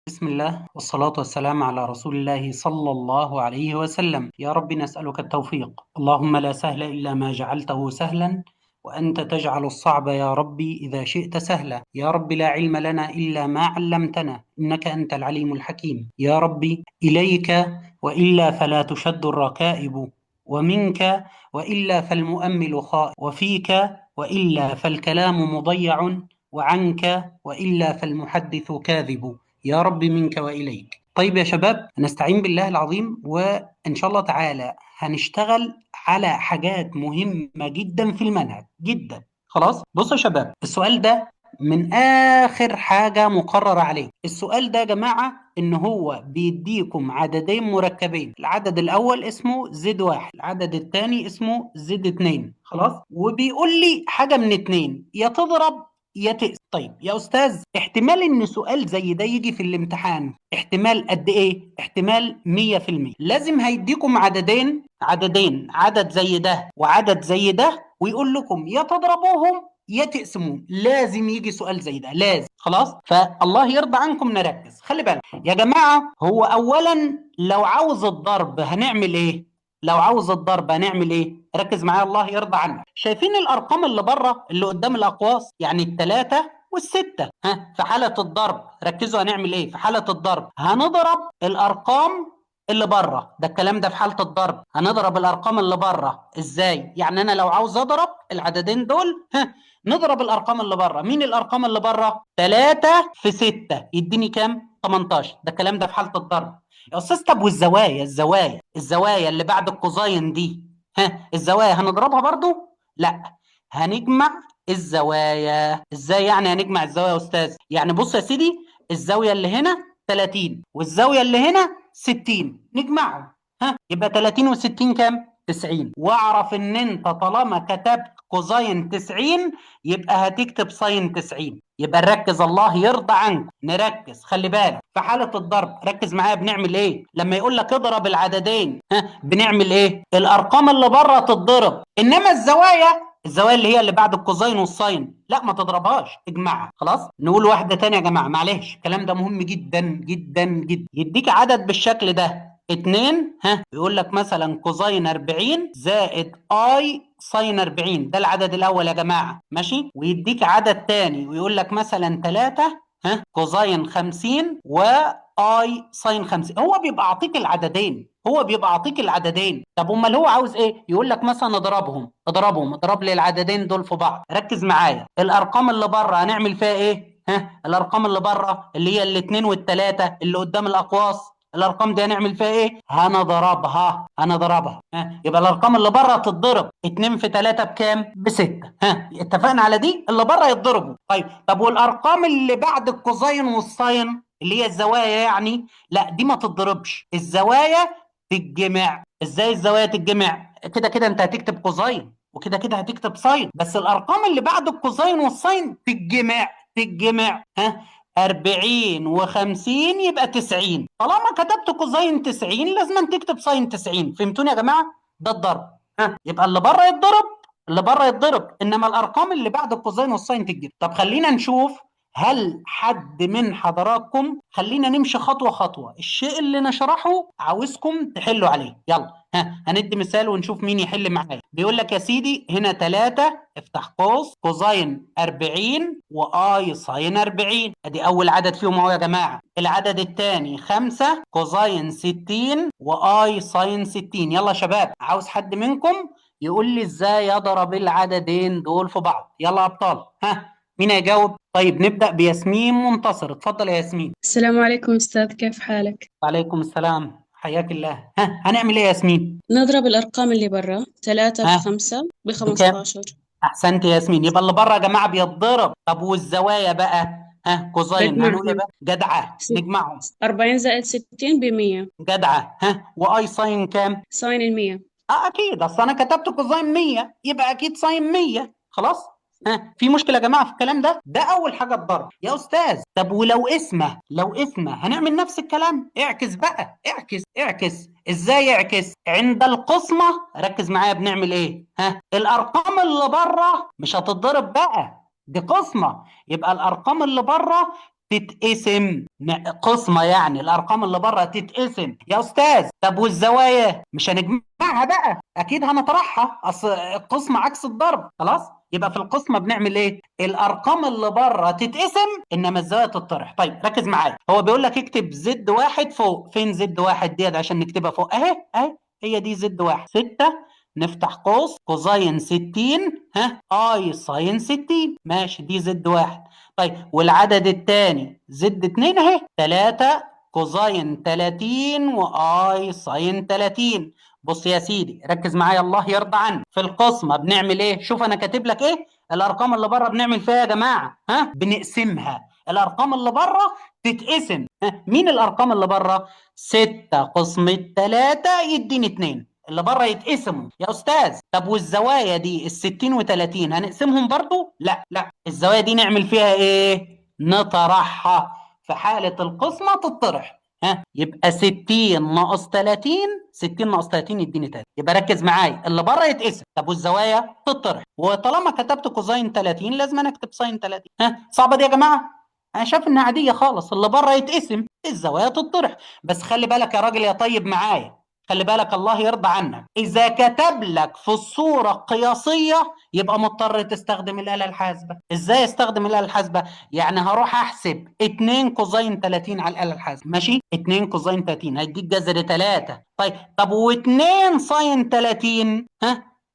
بسم الله والصلاة والسلام على رسول الله صلى الله عليه وسلم. يا رب نسألك التوفيق، اللهم لا سهل إلا ما جعلته سهلا، وأنت تجعل الصعب يا ربي إذا شئت سهلا. يا رب لا علم لنا إلا ما علمتنا، إنك أنت العليم الحكيم. يا ربي إليك وإلا فلا تشد الركائب، ومنك وإلا فالمؤمل خائب، وفيك وإلا فالكلام مضيع، وعنك وإلا فالمحدث كاذب. يا رب منك وإليك. طيب يا شباب، نستعين بالله العظيم وإن شاء الله تعالى هنشتغل على حاجات مهمة جدا في المنهج جدا. خلاص، بصوا يا شباب، السؤال ده من آخر حاجة مقرر عليه. السؤال ده يا جماعة إن هو بيديكم عددين مركبين، العدد الأول اسمه زد واحد، العدد الثاني اسمه زد اتنين. خلاص، وبيقول لي حاجة من اتنين، يا تضرب يا تقسم. طيب يا أستاذ، احتمال إن سؤال زي ده يجي في الامتحان احتمال قد إيه؟ احتمال 100%. لازم هيديكم عددين، عدد زي ده وعدد زي ده، ويقول لكم يا تضربوهم يا تقسموهم. لازم يجي سؤال زي ده، لازم. خلاص، فالله يرضى عنكم نركز. خلي بالك يا جماعة، هو أولا لو عاوز الضرب هنعمل إيه؟ لو عاوز الضرب هنعمل ايه؟ ركز معايا الله يرضى عنك. شايفين الارقام اللي بره اللي قدام الاقواس؟ يعني الثلاثه والسته. في حاله الضرب ركزوا هنعمل ايه؟ في حاله الضرب هنضرب الارقام اللي بره. ده الكلام ده في حاله الضرب، هنضرب الارقام اللي بره ازاي؟ يعني انا لو عاوز اضرب العددين دول، نضرب الارقام اللي بره. مين الارقام اللي بره؟ 3 في 6 يديني كام؟ 18. ده الكلام ده في حاله الضرب يا استاذ. طب والزوايا، الزوايا اللي بعد الكوزاين دي، الزوايا هنضربها برضو؟ لا، هنجمع الزوايا. ازاي يعني هنجمع الزوايا يا استاذ؟ يعني بص يا سيدي، الزاويه اللي هنا 30 والزاويه اللي هنا 60، نجمعهم. يبقى 30 و60 كام؟ 90. واعرف ان انت طالما كتبت كوزاين 90 يبقى هتكتب ساين 90. يبقى نركز الله يرضى عنك، نركز. خلي بالك في حالة الضرب، ركز معايا، بنعمل ايه لما يقول لك اضرب العددين؟ بنعمل ايه؟ الارقام اللي بره تتضرب، انما الزوايا اللي هي اللي بعد الكوزاين والساين لا، ما تضربهاش، اجمعها. خلاص، نقول واحدة تانية يا جماعة، معلش الكلام ده مهم جدا جدا جدا. يديك عدد بالشكل ده 2، يقول لك مثلا كوزين 40 زائد اي ساين 40. ده العدد الاول يا جماعه، ماشي. ويديك عدد تاني ويقول لك مثلا 3 كوزين 50 واي ساين 50. هو بيبقى عطيك العددين، طب امال هو عاوز ايه؟ يقول لك مثلا اضرب لي العددين دول في بعض. ركز معايا، الارقام اللي بره هنعمل فيها ايه؟ الارقام اللي بره اللي هي الاثنين والثلاثه اللي قدام الاقواس، الارقام دي هنعمل فيها ايه؟ هنضربها. يبقى الارقام اللي بره تتضرب. 2 في 3 بكام؟ ب 6. اتفقنا على دي؟ اللي بره يتضربوا. طب والارقام اللي بعد الكوزاين والساين اللي هي الزوايا يعني، لا دي ما تتضربش، الزوايا تتجمع. ازاي الزوايا تتجمع؟ كده كده انت هتكتب كوزاين وكده كده هتكتب ساين، بس الارقام اللي بعد الكوزاين والساين تتجمع. 40 و50 يبقى 90. طالما كتبت كوزين 90 لازم تكتب ساين 90. فهمتوني يا جماعه؟ ده الضرب. يبقى اللي بره يتضرب، انما الارقام اللي بعد الكوزين والساين تتجمع. طب خلينا نشوف، هل حد من حضراتكم، خلينا نمشي خطوه خطوه، الشيء اللي نشرحه عاوزكم تحلوا عليه. يلا هندي مثال ونشوف مين يحل معايا. بيقول لك يا سيدي هنا 3 افتح قوس كوزين 40 واي ساين 40. ادي اول عدد فيهم اهو يا جماعه. العدد الثاني 5 كوزين 60 واي ساين 60. يلا يا شباب، عاوز حد منكم يقول لي ازاي اضرب العددين دول في بعض. يلا يا ابطال، مين هيجاوب؟ طيب نبدأ بياسمين منتصر. اتفضل يا ياسمين. السلام عليكم أستاذ، كيف حالك؟ وعليكم السلام، حياك الله. هنعمل ايه يا ياسمين؟ نضرب الأرقام اللي برا، 3 في ها 5 بكام؟ ب15. احسنت يا ياسمين. يبقى اللي بره يا جماعه بيتضرب. طب والزوايا بقى؟ كوزين هنقول ايه بجمعهم. بقى؟ جدعه، نجمعهم. 40 زائد 60 ب100. جدعه. واي ساين كام؟ ساين ال100. اكيد، اصل انا كتبت كوزين 100 يبقى اكيد ساين 100. خلاص. في مشكله يا جماعه في الكلام ده؟ ده اول حاجه الضرب يا استاذ. طب ولو اسمه هنعمل نفس الكلام. اعكس بقى، اعكس. ازاي اعكس؟ عند القسمه ركز معايا، بنعمل ايه؟ الارقام اللي بره مش هتتضرب بقى، دي قسمه. يبقى الارقام اللي بره تتقسم قسمة، يعني الأرقام اللي بره تتقسم يا أستاذ. طب والزوايا مش هنجمعها بقى، أكيد هنطرحها، أصل القسمة عكس الضرب. خلاص، يبقى في القسمة بنعمل إيه؟ الأرقام اللي بره تتقسم إنما الزوايا تطرح. طيب ركز معايا، هو بيقول لك اكتب زد واحد فوق. فين زد واحد ديت عشان نكتبها فوق؟ أهي أهي، هي دي زد واحد. 6 نفتح قوس كوزين 60 اي ساين 60. ماشي، دي زد واحد. طيب والعدد الثاني زد 2 اهي 3 كوزين 30 واي ساين 30. بص يا سيدي، ركز معايا الله يرضى عنك. في القسمه بنعمل ايه؟ شوف انا كاتب لك ايه. الارقام اللي بره بنعمل فيها يا جماعه بنقسمها. الارقام اللي بره تتقسم. مين الارقام اللي بره؟ 6 قسم 3 يديني 2. اللي بره يتقسموا يا استاذ. طب والزوايا دي ال 60 و30 هنقسمهم برضو؟ لا لا، الزوايا دي نعمل فيها ايه؟ نطرحها. في حالة القسمة تطرح. يبقى 60 ناقص 30، 60 ناقص 30 يديني 3. يبقى ركز معايا، اللي بره يتقسم. طب والزوايا تطرح. وطالما كتبت كوزين 30 لازم انا اكتب ساين 30. صعبة دي يا جماعة؟ انا شايف انها عادية خالص. اللي بره يتقسم، الزوايا تطرح. بس خلي بالك يا راجل يا طيب معايا، خلي بالك الله يرضى عنك، إذا كتب لك في الصورة قياسية يبقى مضطر تستخدم الآلة الحاسبة. إزاي استخدم الآلة الحاسبة؟ يعني هروح أحسب 2 كوزين 30 على الآلة الحاسبة. ماشي، 2 كوزين 30 هيديك جذر 3. طب و2 ساين 30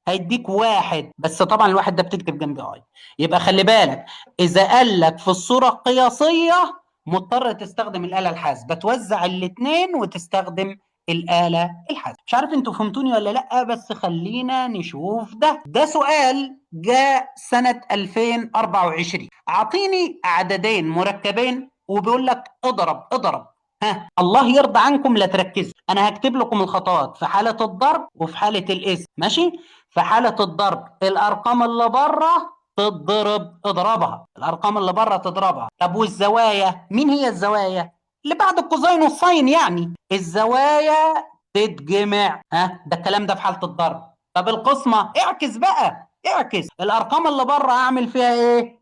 هيديك 1. بس طبعا الواحد ده بتكتب جنبي اي. يبقى خلي بالك، إذا قال لك في الصورة القياسية مضطر تستخدم الآلة الحاسبة، توزع الاثنين وتستخدم الآلة الحاسبة. مش عارف انتوا فهمتوني ولا لا، بس خلينا نشوف ده سؤال جاء سنة 2024. اعطيني عددين مركبين وبيقول لك اضرب اضرب. الله يرضى عنكم لا تركزوا، انا هكتب لكم الخطوات في حالة الضرب وفي حالة القسم. ماشي، في حالة الضرب الارقام اللي بره تضرب، اضربها. الارقام اللي بره تضربها. طب والزوايا، مين هي الزوايا؟ اللي بعد الكوزين والساين، يعني الزوايا تتجمع. ده الكلام ده في حالة الضرب. طب القسمة اعكس بقى، اعكس الارقام اللي بره اعمل فيها ايه؟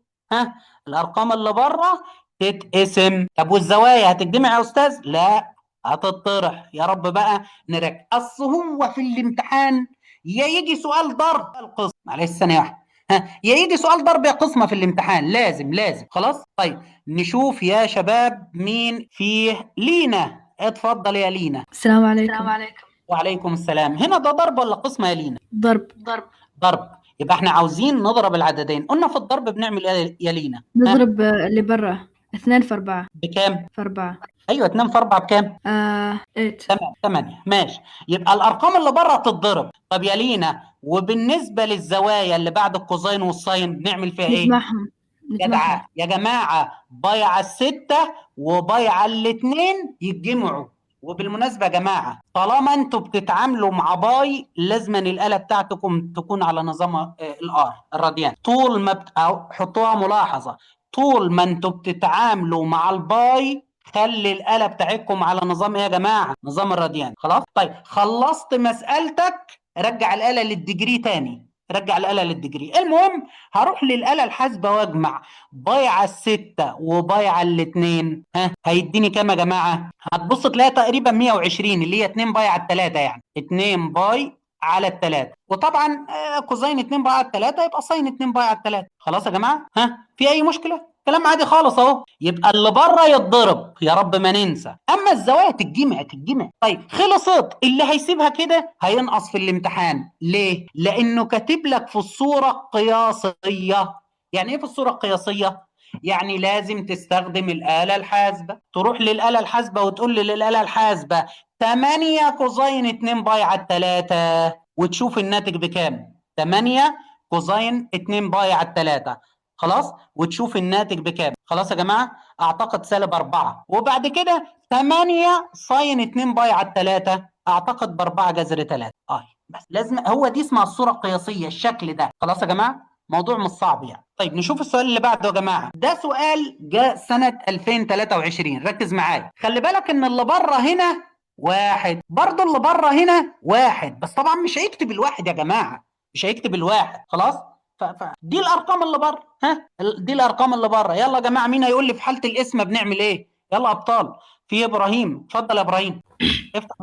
الارقام اللي بره تتقسم. طب والزوايا هتتجمع يا استاذ؟ لا، هتطرح. يا رب بقى نركز، اصل هو في الامتحان يا يجي سؤال ضرب القسم، معلش ثانية واحدة، يا يجي سؤال ضرب يا قسمة في الامتحان، لازم لازم. خلاص طيب، نشوف يا شباب مين فيه. لينا، اتفضل يا لينا. السلام السلام عليكم. عليكم. وعليكم السلام. هنا ده ضرب ولا قسمة يا لينا؟ ضرب. ضرب. يبقى احنا عاوزين نضرب العددين. قلنا في الضرب بنعمل ايه يا لينا؟ نضرب اللي برا 2 في 4 بكام؟ في 4. ايوه، 2 في 4 بكام؟ 8. تمام، 8. ماشي، يبقى الارقام اللي بره تتضرب. طب يا لينا، وبالنسبة للزوايا اللي بعد الكوزين والساين بنعمل فيها ايه؟ نجمعهم. جدعة يا جماعة، بايع الستة وبايع الاتنين يتجمعوا. وبالمناسبة يا جماعة، طالما انتوا بتتعاملوا مع باي لازما الآلة بتاعتكم تكون على نظام الار الراديان. طول ما أو حطوها ملاحظة، طول ما انتوا بتتعاملوا مع الباي خلي الآلة بتاعتكم على نظام ايه يا جماعة؟ نظام الراديان. خلاص طيب، خلصت مسألتك، رجع الآلة للديجري تاني، رجع الآلة للديجري. المهم هروح للآلة الحاسبة واجمع بايع الستة وبايع الاثنين، هيديني كام يا جماعة؟ هتبص تلاقي تقريبا 120، اللي هي 2 باي على الثلاثة، يعني 2 باي على الثلاثة. وطبعا كوزين 2 باي على الثلاثة يبقى ساين 2 باي على الثلاثة. خلاص يا جماعة، في أي مشكلة؟ كلام عادي خالص اهو. يبقى اللي بره يتضرب، يا رب ما ننسى. اما الزوايا تتجمع تتجمع. طيب خلصت. اللي هيسيبها كده هينقص في الامتحان. ليه؟ لانه كاتب لك في الصوره القياسيه. يعني ايه في الصوره القياسيه؟ يعني لازم تستخدم الآلة الحاسبة. تروح للآلة الحاسبة وتقول للآلة الحاسبة 8 كوزين 2 باي على 3 وتشوف الناتج بكام. 8 كوزين 2 باي على 3. خلاص، وتشوف الناتج بكام. خلاص يا جماعه، اعتقد -4. وبعد كده 8 ساين 2 باي على 3، اعتقد ب4 جذر 3. بس لازم، هو دي اسمها الصوره القياسيه، الشكل ده. خلاص يا جماعه، موضوع مش صعب يعني. طيب نشوف السؤال اللي بعده يا جماعه. ده سؤال جاء سنه 2023. ركز معايا، خلي بالك ان اللي بره هنا واحد، برضه اللي بره هنا واحد، بس طبعا مش هيكتب الواحد يا جماعه، مش هيكتب الواحد. خلاص، دي الارقام اللي بره. دي الارقام اللي بره. يلا يا جماعه، مين هيقول لي في حاله القسمه بنعمل ايه؟ يلا ابطال. في ابراهيم، اتفضل يا ابراهيم. افتح.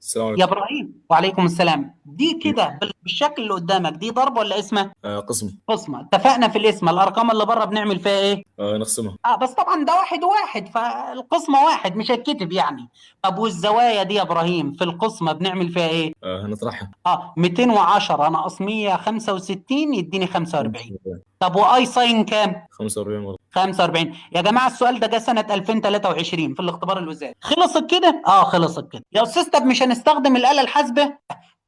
السلام يا عليكم. ابراهيم، وعليكم السلام. دي كده بالشكل اللي قدامك دي ضرب ولا قسمه؟ قسمة. قسمه. اتفقنا في القسمه الارقام اللي بره بنعمل فيها ايه؟ نقسمها. بس طبعا ده واحد وواحد، فالقسمه واحد مش هتكتب يعني. طب والزوايا دي يا ابراهيم في القسمه بنعمل فيها ايه؟ هنطرحها. 210 ناقص 165 يديني 45. طب واي ساين كام؟ 45 غلط. 45. يا جماعه السؤال ده جه سنه 2023 في الاختبار الوزاري. خلصت كده؟ خلصت كده يا استاذ. طب مش هنستخدم الاله الحاسبه؟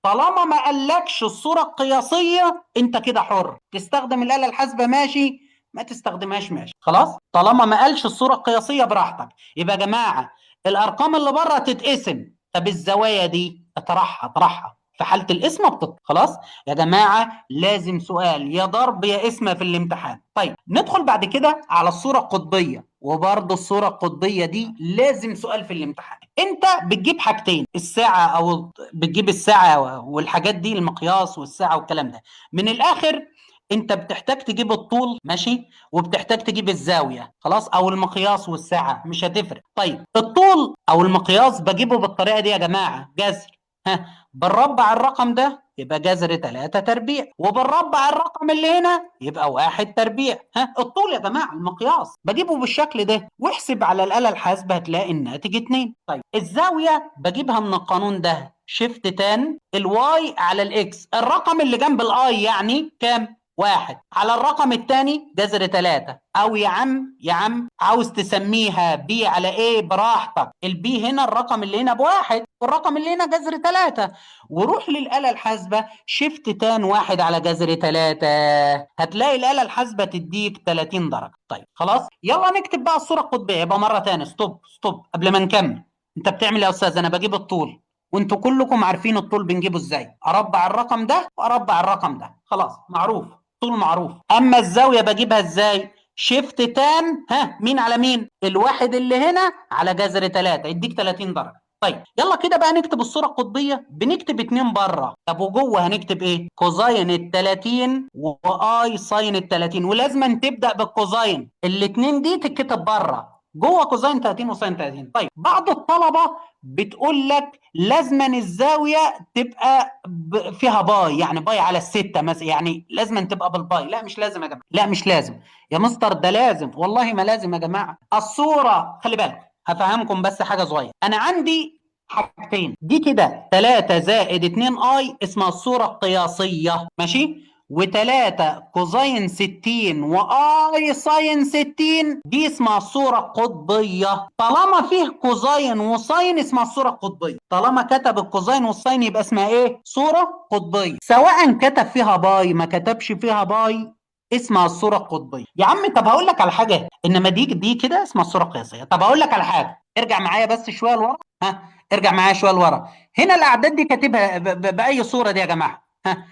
طالما ما قالكش الصوره القياسيه انت كده حر تستخدم الاله الحاسبه، ماشي، ما تستخدمهاش ماشي، خلاص. طالما ما قالش الصوره القياسيه براحتك. يبقى يا جماعه الارقام اللي بره تتقسم. طب الزوايا دي اطرحها في حاله القسمه خلاص يا جماعه. لازم سؤال يا ضرب يا قسمه في الامتحان. طيب ندخل بعد كده على الصوره القطبيه، وبرضه الصوره القطبيه دي لازم سؤال في الامتحان. انت بتجيب حاجتين، الساعه او بتجيب الساعه والحاجات دي، المقياس والساعه والكلام ده. من الاخر انت بتحتاج تجيب الطول، ماشي، وبتحتاج تجيب الزاويه، خلاص، او المقياس والساعه مش هتفرق. طيب الطول او المقياس بجيبه بالطريقه دي يا جماعه، جذر. بنربع الرقم ده يبقى جذر 3 تربيع، وبنربع الرقم اللي هنا يبقى 1 تربيع. الطول يا جماعه المقياس بجيبه بالشكل ده، واحسب على الاله الحاسبه هتلاقي الناتج 2. طيب الزاويه بجيبها من القانون ده، شيفت تان الواي على الاكس، الرقم اللي جنب الاي يعني كام؟ 1 على الرقم الثاني جذر 3. او يا عم عاوز تسميها بي على ايه براحتك. البي هنا الرقم اللي هنا ب1 والرقم اللي هنا جذر 3. وروح للآلة الحاسبة شيفت تان 1 على جذر 3، هتلاقي الآلة الحاسبة تديك 30 درجة. طيب خلاص يلا نكتب بقى الصورة القطبية. يبقى مرة تانية ستوب قبل ما نكمل. انت بتعمل يا استاذ؟ انا بجيب الطول وانتوا كلكم عارفين الطول بنجيبه ازاي. اربع الرقم ده واربع الرقم ده، خلاص معروف، طول معروف. اما الزاويه بجيبها ازاي؟ شيفت تان مين على مين؟ الواحد اللي هنا على جذر 3 يديك 30 درجه. طيب يلا كده بقى نكتب الصوره القطبيه. بنكتب 2 بره، طب وجوه هنكتب ايه؟ كوزين ال 30 واي ساين ال 30، ولازم تبدا بالكوزين. الاثنين دي تتكتب بره، جوه كوزين 30 وساين 30. طيب بعض الطلبه بتقول لك لازما الزاويه تبقى فيها باي، يعني باي على 6 مثلا، يعني لازما تبقى بالباي. لا مش لازم يا جماعه، لا مش لازم يا مستر، ده لازم والله ما لازم يا جماعه. الصوره خلي بالك، هفهمكم بس حاجه صغيره. انا عندي حاجتين، دي كده 3 زائد 2 اي اسمها الصوره القياسيه، ماشي، و3 كوزين 60 واي ساين 60 دي اسمها الصوره القطبيه. طالما فيه كوزين وساين اسمها الصوره القطبيه. طالما كتب الكوزين والساين يبقى اسمها ايه؟ صوره قطبيه. سواء كتب فيها باي ما كتبش فيها باي اسمها الصوره القطبيه يا عم. طب هقول لك على حاجه، انما دي كده اسمها الصوره القياسيه. طب هقول لك على حاجه، ارجع معايا بس شويه لورا. ارجع معايا شويه لورا. هنا الاعداد دي كاتبها باي صوره دي يا جماعه؟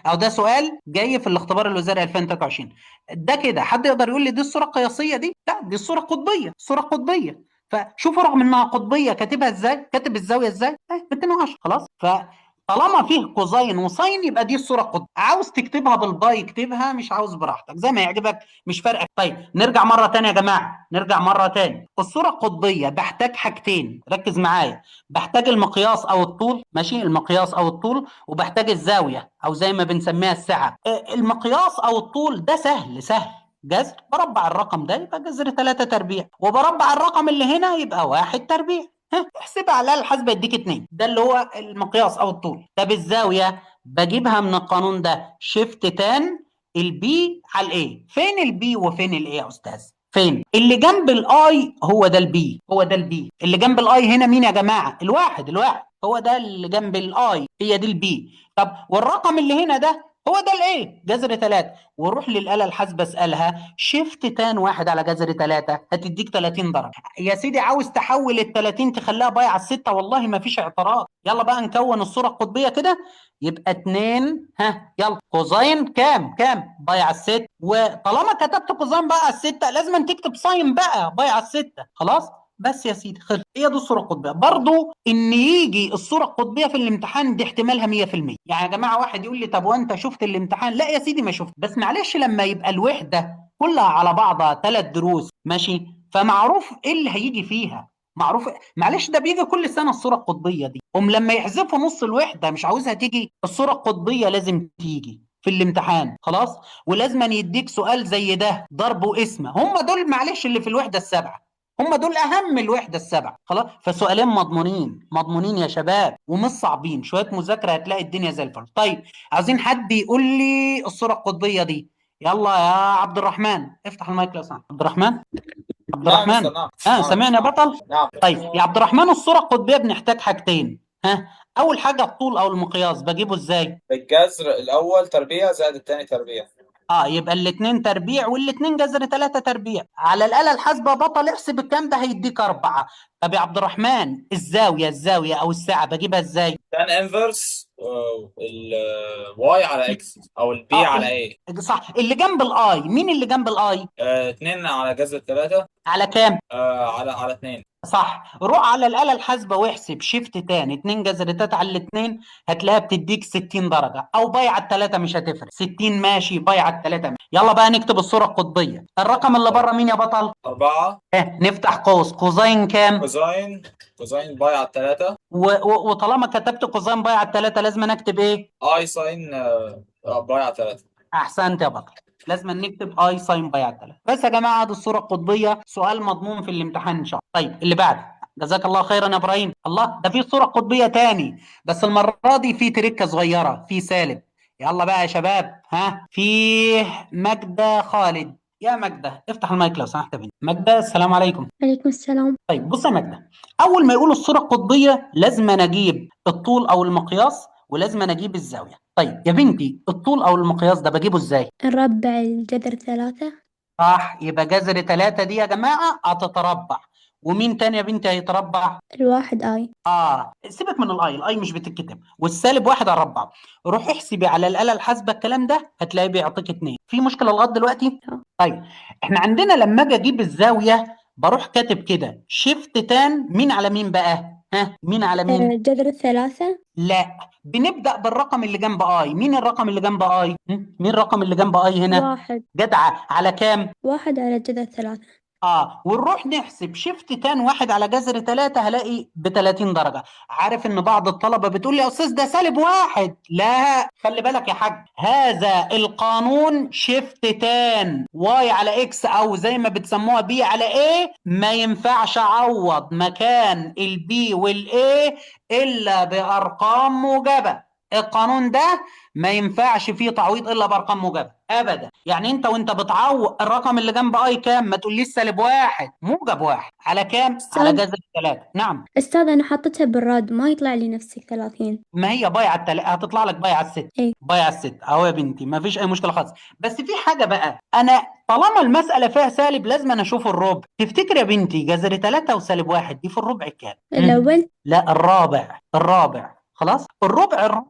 او ده سؤال جاي في الاختبار الوزاري 2023. ده كده حد يقدر يقول لي دي الصوره القياسيه دي؟ لا دي الصوره القطبيه، الصوره القطبيه. فشوفوا رغم انها قطبيه كاتبها ازاي، كاتب الزاويه ازاي؟ 210 خلاص. طالما فيه كوزين وساين يبقى دي الصوره القطبيه. عاوز تكتبها بالباي اكتبها، مش عاوز براحتك زي ما يعجبك، مش فارقه. طيب نرجع مره ثانيه يا جماعه، نرجع مره ثانيه. الصوره القطبيه بحتاج حاجتين، ركز معايا. بحتاج المقياس او الطول، ماشي، المقياس او الطول، وبحتاج الزاويه او زي ما بنسميها السعه. المقياس او الطول ده سهل جذر، بربع الرقم ده يبقى جذر 3 تربيع، وبربع الرقم اللي هنا يبقى 1 تربيع. احسبها على الاله الحاسبه يديك 2. ده اللي هو المقياس او الطول. طب الزاويه بجيبها من القانون ده، شيفت تان البي على الاي. فين البي وفين الاي يا استاذ؟ فين اللي جنب الاي؟ هو ده البي، هو ده البي. اللي جنب الاي هنا مين يا جماعه؟ الواحد هو ده اللي جنب الاي، هي دي البي. طب والرقم اللي هنا ده هو ده الايه؟ جذر 3. وروح للاله الحاسبه اسالها شيفت تان 1 على جذر 3 هتديك 30 درجه. يا سيدي عاوز تحول ال 30 تخليها باي على 6 والله ما فيش اعتراض. يلا بقى نكون الصوره القطبيه كده. يبقى 2 يلا كوزين كام باي على 6. وطالما كتبت كوزين باي على 6 لازم تكتب ساين بقى باي على 6. خلاص بس يا سيدي خلص، هي دي الصورة القطبية. برضو ان يجي الصورة القطبية في الامتحان دي احتمالها 100%. يعني يا جماعة واحد يقول لي طب وانت شفت الامتحان؟ لا يا سيدي ما شفت، بس معلش لما يبقى الوحدة كلها على بعضها 3 دروس ماشي، فمعروف ايه اللي هيجي فيها، معروف. معلش ده بيجي كل سنة الصورة القطبية دي، لما يحذفوا نص الوحدة مش عاوزها تيجي، الصورة القطبية لازم تيجي في الامتحان خلاص. ولازم يديك سؤال زي ده ضرب واسمه، هم دول معلش اللي في الوحدة السبعة، هم دول اهم الوحده السبعه خلاص. فسؤالين مضمونين مضمونين يا شباب ومش صعبين، شويه مذاكره هتلاقي الدنيا زي الفل. طيب عايزين حد يقول لي الصوره القطبيه دي، يلا يا عبد الرحمن افتح المايك لو سمحت. عبد الرحمن، عبد نعم الرحمن، مستر، نعم نعم سامعني يا بطل؟ نعم. طيب يا عبد الرحمن الصوره القطبيه بنحتاج حاجتين، اول حاجه الطول او المقياس بجيبه ازاي؟ الجذر الأول تربيع زائد الثاني تربيع. يبقى الاثنين تربيع والاثنين جذر 3 تربيع. على الآلة الحاسبة بطل احسب الكلام ده هيديك 4. طب يا عبد الرحمن الزاوية أو الساعة بجيبها ازاي؟ تان انفرس الواي على اكس او البي على ايه. صح، اللي جنب الاي، مين اللي جنب الاي؟ 2 على جذر 3. على كام؟ على 2. صح، روح على الآلة الحاسبة واحسب شيفت تاني 2 جذر 3 على الاثنين، هتلاقيها بتديك 60 درجة، أو باي على الثلاثة مش هتفرق، 60 ماشي باي على الثلاثة ماشي. يلا بقى نكتب الصورة القطبية. الرقم اللي بره مين يا بطل؟ 4. نفتح قوس، كوزين كام؟ كوزين باي على 3. وطالما كتبت كوزين باي على الثلاثة لازم نكتب ايه؟ اي ساين باي على 3. احسنت يا بطل، لازم نكتب اي ساين باي على الثلاثة. بس يا جماعة دي الصورة القطبية، سؤال مضمون في الامتحان ان شاء الله. طيب اللي بعده، جزاك الله خيرا يا ابراهيم. الله، ده في صورة قطبية تاني، بس المرة دي في تركة صغيرة في سالب. يلا بقى يا شباب، في ماجدة خالد. يا ماجدة افتح المايك لو سمحت يا بنتي. ماجدة السلام عليكم. عليكم السلام. طيب بص يا ماجدة، أول ما يقولوا الصورة القطبية لازم أنا أجيب الطول أو المقياس ولازم أنا أجيب الزاوية. طيب يا بنتي الطول أو المقياس ده بجيبه إزاي؟ نربع الجذر 3. صح، يبقى جذر 3 دي يا جماعة هتتربع، ومين تاني يا بنتي هيتربع؟ الواحد آي. سيبك من الاي مش بتتكتب، والسالب 1 هربع. روح احسبي على الآلة الحاسبة الكلام ده هتلاقيه بيعطيك 2. في مشكلة لغاية دلوقتي؟ لا. طيب احنا عندنا لما اجي اجيب الزاوية بروح كاتب كده شيفت تان مين على مين بقى؟ مين على مين؟ جذر 3. لا، بنبدأ بالرقم اللي جنب اي. مين الرقم اللي جنب اي؟ مين الرقم اللي جنب اي هنا؟ 1. جدعة، على كام؟ 1 على جذر 3. ونروح نحسب شيفت تان 1 على جذر 3 هلاقي ب 30 درجة. عارف ان بعض الطلبة بتقول لي يا استاذ ده -1. لا، خلي بالك يا حاج، هذا القانون شيفت تان واي على اكس او زي ما بتسموها بي على ايه، ما ينفعش اعوض مكان البي والايه الا بارقام موجبة. القانون ده ما ينفعش فيه تعويض الا بارقام موجبه ابدا. يعني انت وانت بتعوض الرقم اللي جنب اي كام، ما تقوليش -1، موجب 1 على كام؟ على أستاذ جذر 3. نعم، أستاذ أنا حطيتها بالراد ما يطلع لي نفس 30. ما هي باي على التلاتة هتطلع لك باي على 6. إيه. باي على 6 اهو يا بنتي، ما فيش اي مشكله خالص. بس في حاجه بقى، انا طالما المساله فيها سالب لازم انا اشوف الربع. تفتكر يا بنتي جذر 3 وسالب 1 دي في الربع كام؟ الأول. لا، الرابع خلاص. الربع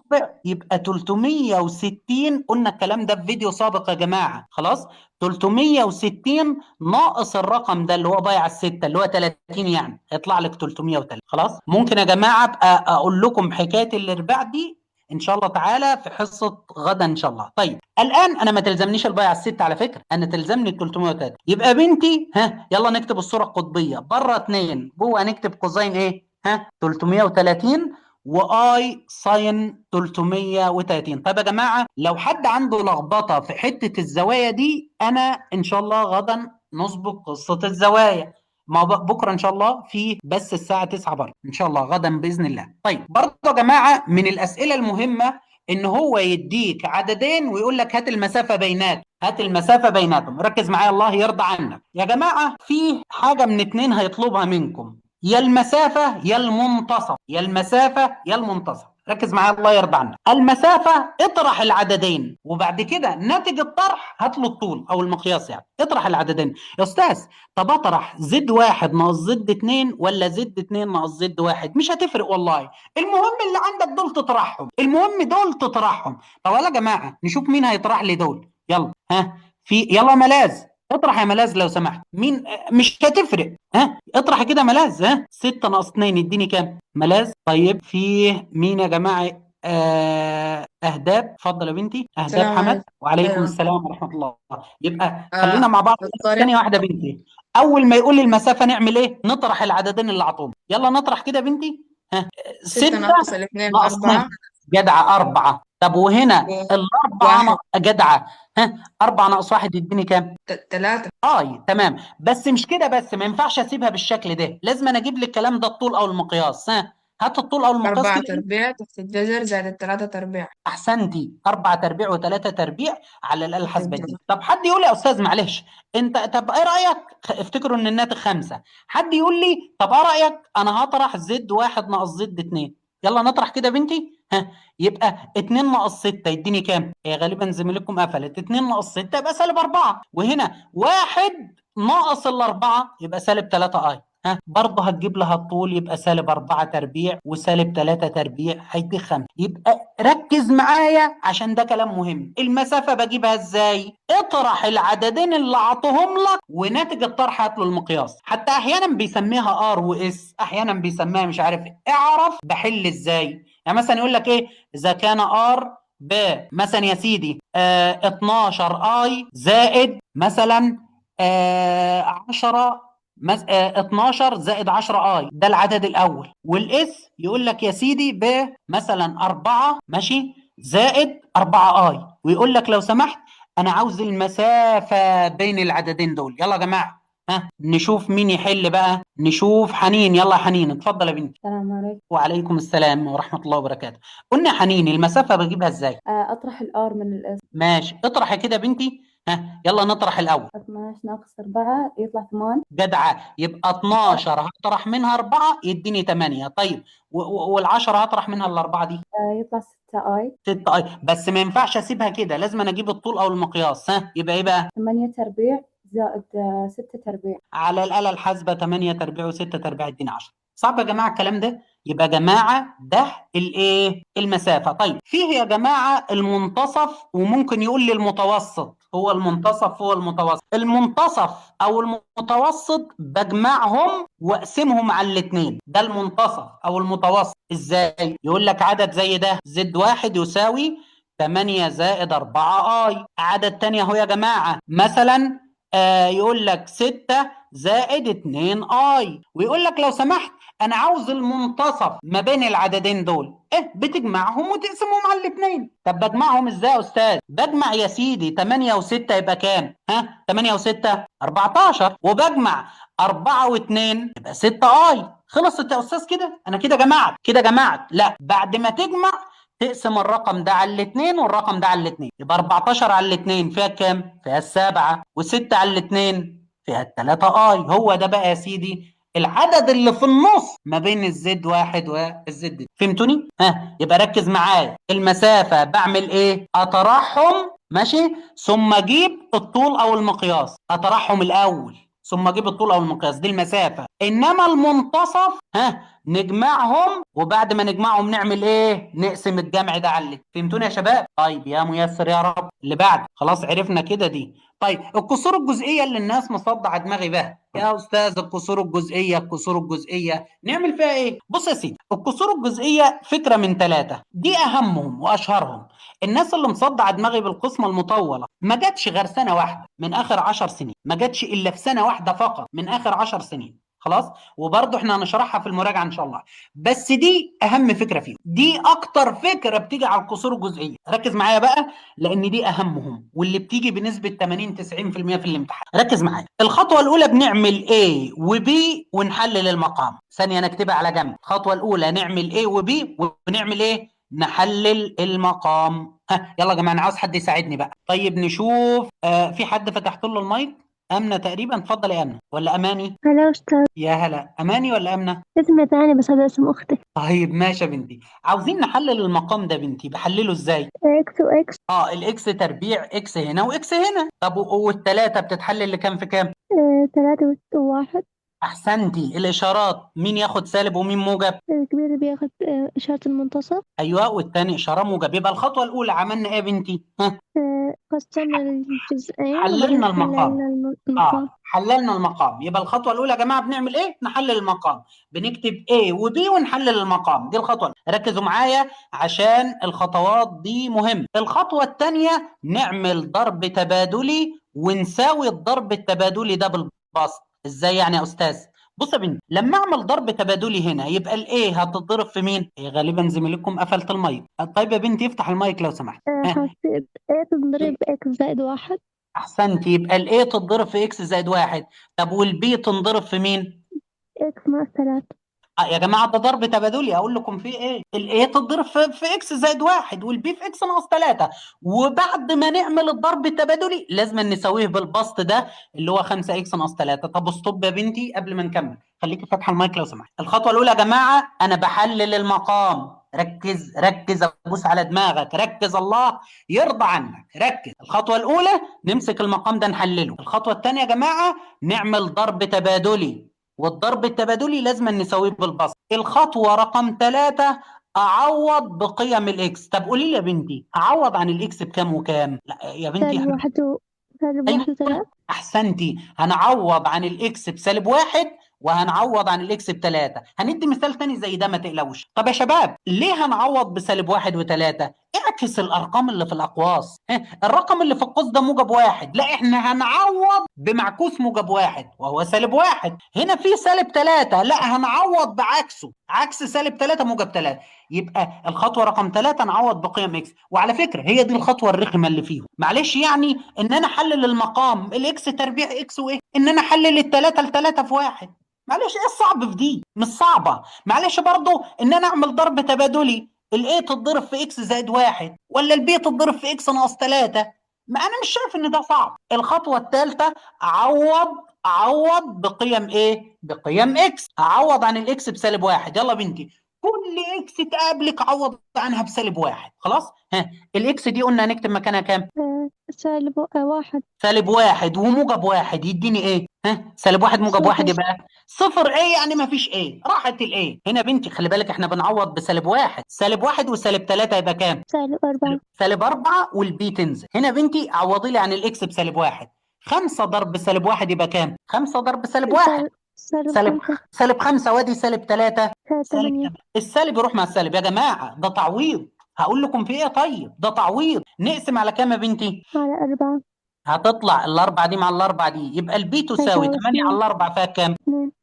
يبقى 360. قلنا الكلام ده في فيديو سابق يا جماعة خلاص. 360 ناقص الرقم ده اللي هو بايع الستة اللي هو 30، يعني هيطلع لك 330 خلاص. ممكن يا جماعة ابقى اقول لكم حكاية الارباع دي ان شاء الله تعالى في حصة غدا ان شاء الله. طيب الان انا ما تلزمنيش البايع الستة على فكرة، انا تلزمني 303. يبقى بنتي يلا نكتب الصورة القطبية. بره 2 جوه هنكتب كوزين ايه 330 واي ساين 330. طيب يا جماعه لو حد عنده لخبطه في حته الزوايا دي، انا ان شاء الله غدا نسبق قصه الزوايا. ما بكره ان شاء الله في بس الساعه 9 برضه ان شاء الله غدا باذن الله. طيب برضه يا جماعه من الاسئله المهمه ان هو يديك عددين ويقول لك هات المسافه بيناتهم. ركز معايا الله يرضى عنك يا جماعه. في حاجه من 2 هيطلبها منكم، يا المسافة يا المنتصف. ركز معايا الله يرضى عنك. المسافة اطرح العددين وبعد كده ناتج الطرح هات له الطول او المقياس، يعني اطرح العددين. يا استاذ طب اطرح Z1 ناقص Z2 ولا Z2 ناقص Z1؟ مش هتفرق والله، المهم اللي عندك دول تطرحهم. طب يلا يا جماعة نشوف مين هيطرح لي دول. يلا يلا ملاذ اطرح يا ملاذ لو سمحت. مين؟ مش هتفرق. ها اطرح كده ملاذ. ها 6 ناقص 2 يديني كام ملاذ؟ طيب في مين يا جماعه؟ اهداب، اتفضل يا بنتي. اهداب السلام حمد، عليكم. وعليكم أيوة. السلام ورحمه الله. يبقى خلينا مع بعض. الطريق ثانيه واحده بنتي، اول ما يقول لي المسافه نعمل ايه؟ نطرح العددين اللي عطوهم. يلا نطرح كده يا بنتي. ها 6 6 ناقص الاثنين ناقص 2 4 جدعه 4. طب وهنا الاربعه واحد جدعه. ها 4 ناقص 1 يديني كام؟ 3 تمام. بس مش كده بس، ما ينفعش اسيبها بالشكل ده، لازم أنا اجيب لك الكلام ده الطول او المقياس. ها هات الطول او المقياس 4 كده. تربيع تحت الجذر زائد الثلاثة تربيع احسنتي، 4 تربيع و3 تربيع على الاله تحت الحاسبه دي. الجذر. طب حد يقول لي يا استاذ معلش انت، طب ايه رايك؟ افتكروا ان الناتج 5. حد يقول لي طب ايه رايك انا هطرح زد 1 ناقص زد 2. يلا نطرح كده يا بنتي. ها يبقى 2 ناقص 6 يديني كام؟ هي غالبا زميلكم قفلت. 2 ناقص 6 يبقى سالب 4، وهنا 1 ناقص الأربعة يبقى سالب 3 اي. ها برضه هتجيب لها الطول، يبقى سالب 4 تربيع وسالب 3 تربيع هيديك 5. يبقى ركز معايا عشان ده كلام مهم. المسافة بجيبها ازاي؟ اطرح العددين اللي عطوهم لك وناتج الطرح هات له المقياس. حتى احيانا بيسميها ار واس، احيانا بيسميها مش عارف ايه. اعرف بحل ازاي. يعني مثلا يقول لك ايه؟ اذا كان ار مثلا يا سيدي 12 اي زائد مثلا 10 12 زائد 10 اي، ده العدد الاول. والاس يقول لك يا سيدي مثلا 4 ماشي زائد 4 اي، ويقول لك لو سمحت انا عاوز المسافه بين العددين دول. يلا يا جماعه ها نشوف مين يحل بقى. نشوف حنين. يلا يا حنين اتفضل يا بنتي. السلام عليكم. وعليكم السلام ورحمه الله وبركاته. قلنا يا حنين المسافه بجيبها ازاي؟ أطرح الآر من الإس. ماشي اطرح كده يا بنتي. ها يلا نطرح الاول. 12 ناقص 4 يطلع 8. جدعة. يبقى 12 هطرح منها 4 يديني 8. طيب وال10 هطرح منها الأربعة دي يطلع 6 آي. 6 اي. بس ما ينفعش اسيبها كده، لازم أنا اجيب الطول او المقياس. ها يبقى ايه بقى؟ 8 تربيع زائد 6 تربيع. على الآلة الحاسبة 8 تربيع و6 تربيع يديني 10. صعب يا جماعة الكلام ده؟ يبقى يا جماعة ده الايه؟ المسافة. طيب فيه يا جماعة المنتصف، وممكن يقول لي المتوسط. هو المنتصف هو المتوسط. المنتصف او المتوسط بجمعهم واقسمهم على الاثنين. ده المنتصف او المتوسط. ازاي؟ يقول لك عدد زي ده زد 1 يساوي 8 زائد 4 اي. عدد تاني اهو يا جماعة مثلا يقول لك 6 زائد 2 اي، ويقول لك لو سمحت انا عاوز المنتصف ما بين العددين دول. بتجمعهم وتقسمهم على الاثنين. طب بجمعهم ازاي يا استاذ؟ بجمع يا سيدي 8 و6 يبقى كام؟ 8 و6 14، وبجمع 4 و2 يبقى 6 اي. خلصت يا استاذ كده؟ انا كده جمعت كده جمعت. لا، بعد ما تجمع تقسم الرقم ده على الاثنين والرقم ده على الاثنين، يبقى 14 على الاثنين فيها كام؟ فيها 7، و6 على الاثنين فيها 3 اي. هو ده بقى يا سيدي العدد اللي في النص ما بين الزد 1 والزد. فهمتوني؟ يبقى ركز معايا. المسافة بعمل ايه؟ اطرحهم ماشي، ثم اجيب الطول او المقياس. اطرحهم الاول ثم اجيب الطول او المقياس، دي المسافة. انما المنتصف نجمعهم، وبعد ما نجمعهم نعمل ايه؟ نقسم الجمع ده على اللي. فهمتوني يا شباب؟ طيب يا ميسر يا رب. اللي بعد خلاص عرفنا كده دي. طيب الكسور الجزئيه اللي الناس مصدعه دماغي بها يا استاذ، الكسور الجزئيه الكسور الجزئيه نعمل فيها ايه؟ بص يا سيدي، الكسور الجزئيه فكره من 3 دي اهمهم واشهرهم. الناس اللي مصدعه دماغي بالقسمه المطوله ما جاتش غير سنه واحده من اخر 10 سنين، ما جاتش الا في سنه واحده فقط من اخر 10 سنين. خلاص، وبرضه احنا هنشرحها في المراجعه ان شاء الله. بس دي اهم فكره فيهم، دي اكتر فكره بتيجي على الكسور الجزئيه. ركز معايا بقى لان دي اهمهم واللي بتيجي بنسبه 80 90% في الامتحان. ركز معايا. الخطوه الاولى بنعمل A وB ونحلل المقام. ثانيه نكتبها على جنب. الخطوه الاولى نعمل A وB ونعمل ايه؟ نحلل المقام. يلا يا جماعه انا عاوز حد يساعدني بقى. طيب نشوف في حد فتحت له المايك؟ امنه تقريبا. اتفضل يا امنه ولا اماني؟ هلا أستاذ. يا هلا. اماني ولا امنه؟ اسمي ثاني بس هذا اسم أختي. طيب ماشي يا بنتي. عاوزين نحلل المقام ده بنتي، بحلله ازاي؟ إكس وإكس. الاكس تربيع، اكس هنا واكس هنا. طب والثلاثه بتتحلل لكام في كام؟ 3 و1. احسنتي. الاشارات مين ياخد سالب ومين موجب؟ الكبير بياخد إشارة المنتصف. ايوه، والثاني اشاره موجب. يبقى الخطوه الاولى عملنا ايه يا بنتي؟ قسمنا الجزئين حللنا وبعدين المقام. حللنا المقام. حللنا المقام. يبقى الخطوة الأولى يا جماعة بنعمل إيه؟ نحلل المقام. بنكتب A و B ونحلل المقام. دي الخطوة. ركزوا معايا عشان الخطوات دي مهمة. الخطوة الثانية نعمل ضرب تبادلي ونساوي الضرب التبادلي ده بالبسط. إزاي يعني يا أستاذ؟ بص يا بنتي، لما أعمل ضرب تبادلي هنا يبقى ال A هتتضرب في مين؟ غالبا زميلكم قفلت المايك. طيب يا بنتي افتح المايك لو سمحت. حسيت A تنضرب بإكس زائد 1. أحسنت. يبقى ال A تتضرب في إكس زائد 1. طب وال B تنضرب في مين؟ إكس ناقص 3. يا جماعة ده ضرب تبادلي. أقول لكم فيه إيه؟ ال A تتضرب في إكس زائد 1 وال B في إكس ناقص 3. وبعد ما نعمل الضرب التبادلي لازم نساويه بالبسط ده اللي هو 5 إكس ناقص 3. طب استوب يا بنتي قبل ما نكمل، خليكي فاتحة المايك لو سمحت. الخطوة الأولى يا جماعة أنا بحلل المقام. ركز ركز، أبوس على دماغك، ركز الله يرضى عنك، ركز. الخطوة الأولى نمسك المقام ده نحلله. الخطوة الثانية يا جماعة نعمل ضرب تبادلي، والضرب التبادلي لازم نساويه بالبسط. الخطوة رقم 3 أعوض بقيم الإكس. طب قولي لي يا بنتي أعوض عن الإكس بكام وكام؟ لا يا بنتي سالب 1 سالب 1 و3. أحسنتي. هنعوض عن الإكس بسالب 1 وهنعوض عن الإكس ب3. هندي مثال تاني زي ده ما تقلقوش. طب يا شباب ليه هنعوض بسالب 1 و3؟ اعكس الأرقام اللي في الأقواس. الرقم اللي في القوس ده موجب 1، لا إحنا هنعوض بمعكوس موجب 1 وهو سالب 1. هنا في سالب 3، لا هنعوض بعكسه، عكس سالب 3 موجب 3. يبقى الخطوة رقم 3 نعوض بقيم إكس. وعلى فكرة هي دي الخطوة الرخمة اللي فيهم. معلش يعني إن أنا أحلل المقام الإكس تربيع إكس وإيه؟ إن أنا أحلل التلاتة لتلاتة في 1. معلش إيه الصعب في دي؟ مش صعبة. معلش برضو إن أنا أعمل ضرب تبادلي الإيه تتضرب في إكس زائد 1 ولا البي تتضرب في إكس ناقص 3. ما أنا مش شايف إن ده صعب. الخطوة الثالثة أعوض بقيم إيه؟ بقيم إكس. أعوض عن الإكس بسالب 1. يلا بنتي كل إكس تقابلك عوض عنها بسالب 1. خلاص؟ الإكس دي قلنا هنكتب مكانها كام؟ سالب 1. سالب 1 وموجب 1 يديني ايه؟ سالب 1 موجب 1 يبقى صفر. ايه يعني ما فيش ايه؟ راحت الايه. هنا بنتي خلي بالك احنا بنعوض بسالب 1. سالب 1 وسالب 3 يبقى كام؟ سالب 4. سالب 4 والبي تنزل. هنا بنتي عوضي لي عن الاكس بسالب 1. 5 ضرب سالب 1 يبقى كام؟ 5 ضرب سالب 1 سالب 5 وادي سالب 3 سالب 8. السالب يروح مع السالب. يا جماعه ده تعويض. هقول لكم في ايه؟ طيب ده تعويض. نقسم على كام يا بنتي؟ على 4. هتطلع الاربعه دي مع الاربعه دي يبقى البي تساوي 8 على الاربعه فيها كام؟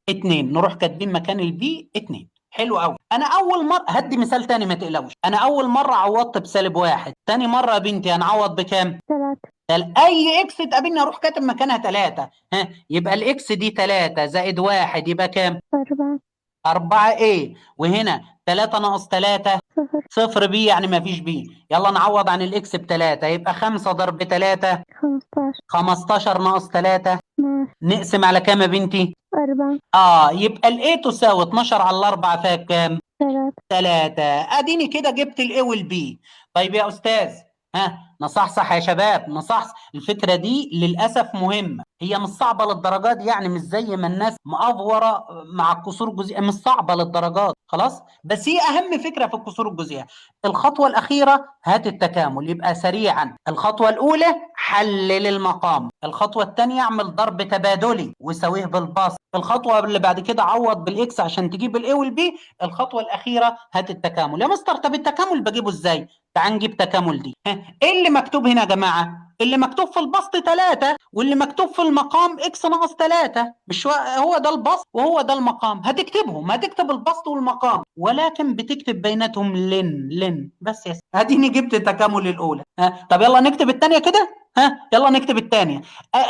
2. نروح كاتبين مكان البي 2. حلو قوي. انا اول مره هدي مثال تاني ما تقلقوش. انا اول مره عوضت بسالب 1. تاني مره يا بنتي هنعوض بكام؟ 3. اي اكس تقابلني اروح كاتب مكانها 3. يبقى الاكس دي 3 زائد 1 يبقى كام؟ 4. 4 ايه. وهنا 3 ناقص 3 صفر بي يعني ما فيش بي. يلا نعوض عن الاكس ب3 يبقى 5 ضرب 3 15. 15 ناقص 3 نقسم على كام يا بنتي؟ 4. يبقى الايه تساوي 12 على الاربعه فيها كام؟ 3. اديني كده جبت الايه والبي. طيب يا استاذ نصحصح يا شباب، نصحصح. الفكره دي للاسف مهمه. هي مش صعبه للدرجات دي، يعني مش زي ما الناس مأفوره مع الكسور الجزئيه، مش صعبه للدرجات خلاص. بس هي اهم فكره في الكسور الجزئيه. الخطوه الاخيره هات التكامل. يبقى سريعا الخطوه الاولى حلل المقام. الخطوه الثانيه اعمل ضرب تبادلي وساويه بالبسط. الخطوه اللي بعد كده عوض بالاكس عشان تجيب الاي والبي. الخطوه الاخيره هات التكامل. يا مستر طب التكامل بجيبه ازاي؟ تعال نجيب تكامل دي. ايه اللي مكتوب هنا يا جماعه؟ اللي مكتوب في البسط 3 واللي مكتوب في المقام اكس ناقص 3. مش هو ده البسط وهو ده المقام؟ هتكتبهم، هتكتب البسط والمقام ولكن بتكتب بيناتهم لن بس. يا اديني جبت التكامل الاولى. طب يلا نكتب الثانيه كده. يلا نكتب الثانيه.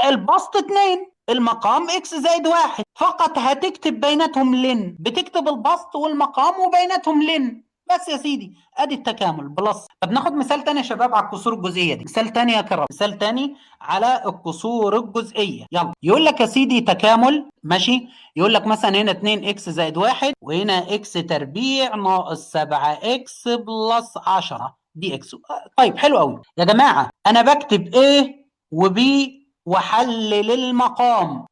البسط 2 المقام اكس زائد 1. فقط هتكتب بيناتهم لن. بتكتب البسط والمقام وبيناتهم لن بس يا سيدي. ادي التكامل بلس. طب ناخد مثال تاني يا شباب على الكسور الجزئيه دي. مثال تاني يا كرم، مثال تاني على الكسور الجزئيه. يلا يقول لك يا سيدي تكامل ماشي. يقول لك مثلا هنا 2 اكس زائد 1 وهنا اكس تربيع ناقص 7 اكس بلس 10 دي اكس. طيب حلو قوي يا جماعه. انا بكتب ايه وبي وحلل المقام.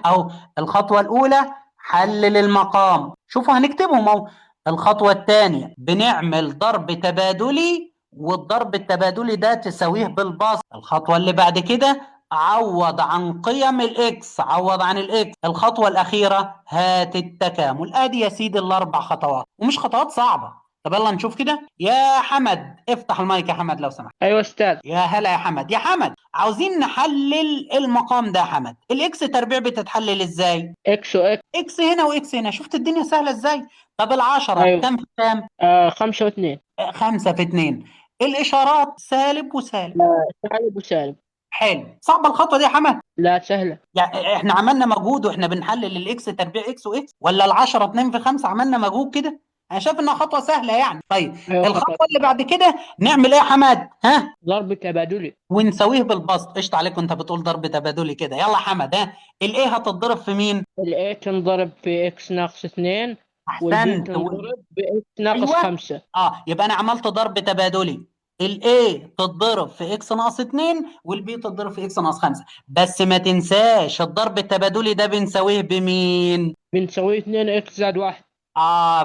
اهو الخطوه الاولى حلل المقام. شوفوا هنكتبهم اهو. الخطوة الثانية بنعمل ضرب تبادلي والضرب التبادلي ده تساويه بالبسط. الخطوة اللي بعد كده عوض عن قيم الاكس، عوض عن الاكس. الخطوة الأخيرة هات التكامل. ادي يا سيدي الاربع خطوات، ومش خطوات صعبة. طب يلا نشوف كده. يا حمد افتح المايك يا حمد لو سمحت. ايوه استاذ. يا هلا يا حمد. يا حمد عاوزين نحلل المقام ده يا حمد. الاكس تربيع بتتحلل ازاي؟ اكس واكس. اكس هنا واكس هنا. شفت الدنيا سهلة ازاي؟ طب العشرة ايوه. كام في كام؟ 5 و2. 5 في 2. الاشارات سالب وسالب. سالب وسالب. حلو. صعبة الخطوة دي يا حمد؟ لا سهله. يعني احنا عملنا مجهود واحنا بنحلل الاكس تربيع اكس واكس، ولا العشرة 2 في 5 عملنا مجهود كده؟ انا شايف انها خطوة سهلة يعني. طيب ايوه الخطوة خطأ. اللي بعد كده نعمل ايه يا حمد؟ ها؟ ضرب تبادلي. ونسويه بالبسط. قشطة عليك وانت بتقول ضرب تبادلي كده. يلا يا حمد، ها؟ الايه هتتضرب في مين؟ الاي تنضرب في اكس ناقص 2، والبي احسنت. تنضرب باكس ناقص ايوه. 5. يبقى انا عملت ضرب تبادلي. الايه تتضرب في اكس ناقص 2 والبي تتضرب في اكس ناقص 5. بس ما تنساش الضرب التبادلي ده بنساويه بمين؟ بنسويه 2 اكس زائد 1.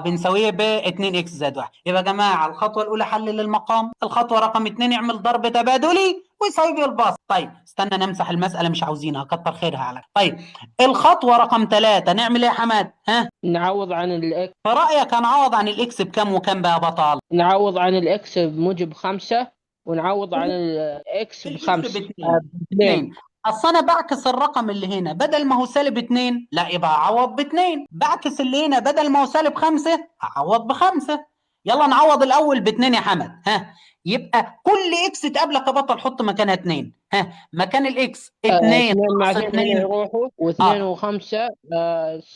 بنساويه ب 2 اكس زائد 1. يبقى يا جماعه الخطوه الاولى حلل المقام، الخطوه رقم 2 اعمل ضرب تبادلي ويساوي بالبسط. طيب استنى نمسح المساله مش عاوزينها، كتر خيرها عليك. طيب الخطوه رقم 3 نعمل ايه يا حماد؟ ها؟ نعوض عن الاكس. في رايك هنعوض عن الاكس بكام وكام بقى يا بطل؟ نعوض عن الاكس بموجب 5، ونعوض عن الاكس الاكس ب5. ب2. ب2. اصل انا بعكس الرقم اللي هنا، بدل ما هو سالب 2 لا يبقى اعوض ب2. بعكس اللي هنا بدل ما هو سالب 5 اعوض ب5. يلا نعوض الاول ب2 يا حمد. ها؟ يبقى كل اكس تقابلك يا بطل حط مكانها 2. ها؟ مكان الاكس 2 2 مع ناقص 2 هنا 2. يروحوا، و2 اه و5